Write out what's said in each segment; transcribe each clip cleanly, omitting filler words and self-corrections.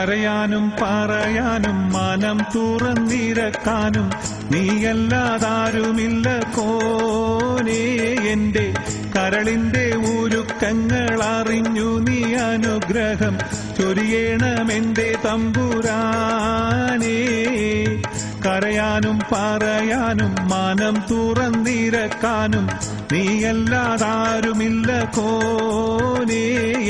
കരയാനും പറയാനും മനം തുറന്നിരക്കാനും നീയല്ലാതാരുമില്ല കോനേ. എന്റെ കരളിന്റെ ഉരുക്കങ്ങൾ അറിഞ്ഞു നീ അനുഗ്രഹം ചൊരിയണമെന്റെ തമ്പുരാനേ. കരയാനും പറയാനും മനം തുറന്നിരക്കാനും നീയല്ലാതാരുമില്ല കോനേ.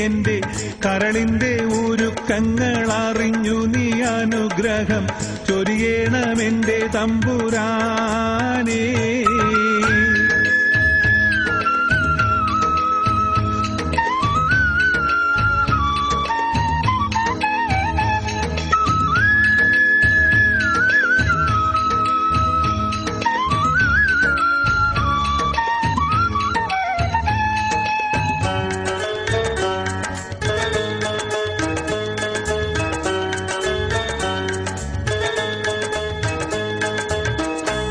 എന്റെ കരളിന്റെ ഉരുക്കങ്ങൾ അറിഞ്ഞു നീ അനുഗ്രഹം ചൊരിയണമെന്റെ തമ്പുരാനേ.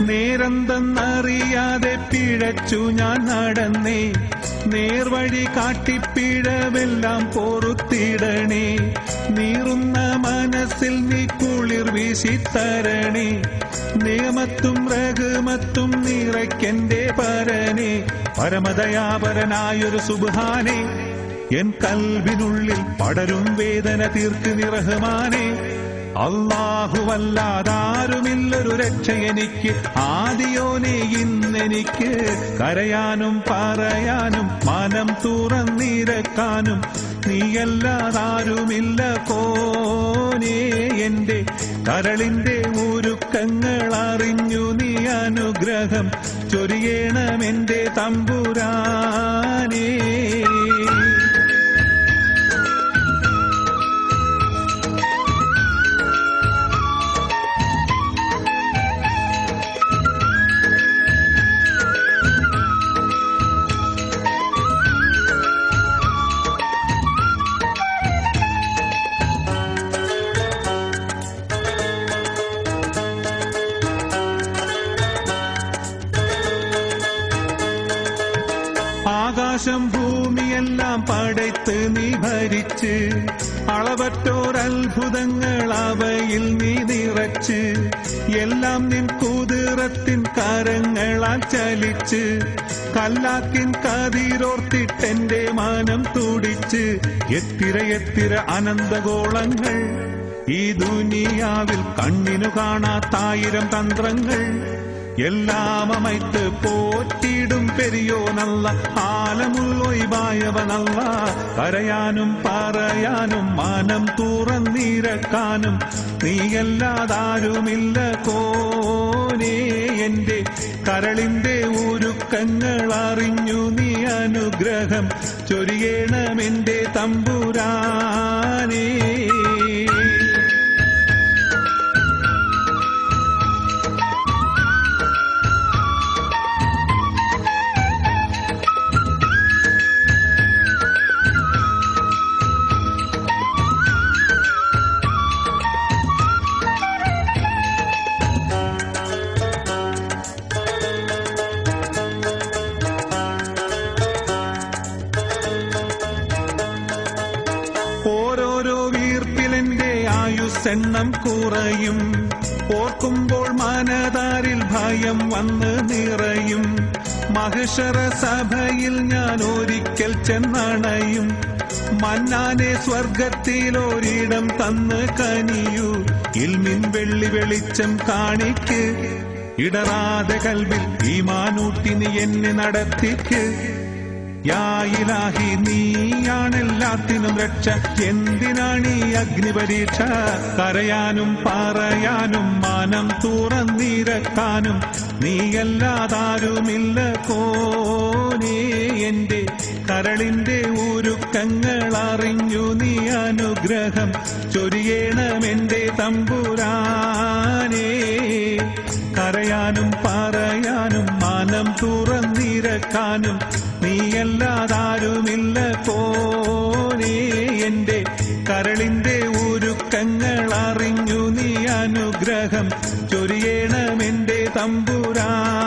നേരെന്തെന്നറിയാതെ പിഴച്ചു ഞാൻ നടന്നേ. നേർവഴി കാട്ടിപ്പിഴവെല്ലാം പൊറുത്തിടണേ. നീറുന്ന മനസ്സിൽ നീ കുളിർ വീശിത്തരണേ. നിയമത്തും റഹ്മത്തും നിറയ്ക്കെന്റെ പരനെ. പരമദയാപരനായൊരു സുബ്ഹാനേ. എൻ കൽബിനുള്ളിൽ പടരും വേദന തീർക്ക് നീ റഹ്മാനേ. അല്ലാഹുവല്ലാതാരുമില്ലൊരു രക്ഷ എനിക്ക്, ആദിയോനെ ഇന്നെനിക്ക്. കരയാനും പറയാനും മനം തുറന്നിരക്കാനും നീയല്ലാതാരുമില്ല കോനേ. എന്റെ കരളിന്റെ ഉരുക്കങ്ങൾ അറിഞ്ഞു നീ അനുഗ്രഹം ചൊരിയണമെന്റെ തമ്പുരാനേ. ആകാശം ഭൂമിയെല്ലാം പടയ്ത്ത് നീ ഭരിച്ച്, അളവറ്റോരത്ഭുതങ്ങൾ അവയിൽ നീ നിറച്ച്, എല്ലാം നിൻ കുതിരത്തിൻ കരങ്ങളാൽ ചലിച്ച്, കല്ലാക്കിൻ കതിരോർത്തിട്ടെന്റെ മാനം തുടിച്ച്. എത്തിര അനന്തഗോളങ്ങൾ ഈ ദുനിയാവിൽ കണ്ണിനു കാണാത്തായിരം തന്ത്രങ്ങൾ. എല്ലാം അമൈത്ത് പോറ്റിടും പെരിയോനല്ല, ആലമുള്ളൊയ്വായവനല്ല. കരയാനും പറയാനും മനം തുറന്നിരക്കാനും നീയല്ലാതാരുമില്ല കോനേ. എന്റെ കരളിന്റെ ഉരുക്കങ്ങൾ അറിഞ്ഞു നീ അനുഗ്രഹം ചൊരിയണമെന്റെ തമ്പുരാനേ. ഓരോരോ വീർപ്പിലെന്റെ ആയുസ്സെണ്ണം കുറയും. ഓർക്കുമ്പോൾ മനതാരിൽ ഭയം വന്ന് നിറയും. മഹ്ശറ സഭയിൽ ഞാൻ ഒരിക്കൽ ചെന്നണയും. മന്നാനെ സ്വർഗത്തിലൊരിടം തന്ന് കനിയൂ. ഇൽമിൻ വെള്ളി വെളിച്ചം കാണിക്ക്. ഇടറാതെ കൽബിൽ ഈമാനൂട്ടി നീ എന്നെ നടത്തിക്ക്. യാ ഇലാഹി നീയാണെല്ലാത്തിനും രക്ഷ. എന്തിനാണീ അഗ്നിപരീക്ഷ? കരയാനും പറയാനും മനം തുറന്നിരക്കാനും നീയല്ലാതാരുമില്ല കോനേ. എന്റെ കരളിന്റെ ഉരുക്കങ്ങൾ അറിഞ്ഞു നീ അനുഗ്രഹം ചൊരിയണമെന്റെ തമ്പുരാനേ. കരയാനും പറയാനും മനം തുറന്നിരക്കാനും നീയല്ലാതാരുമില്ല കോനേ. എന്റെ കരളിന്റെ ഉരുക്കങ്ങൾ അറിഞ്ഞു നീ അനുഗ്രഹം ചൊരിയണമെന്റെ തമ്പുരാനേ.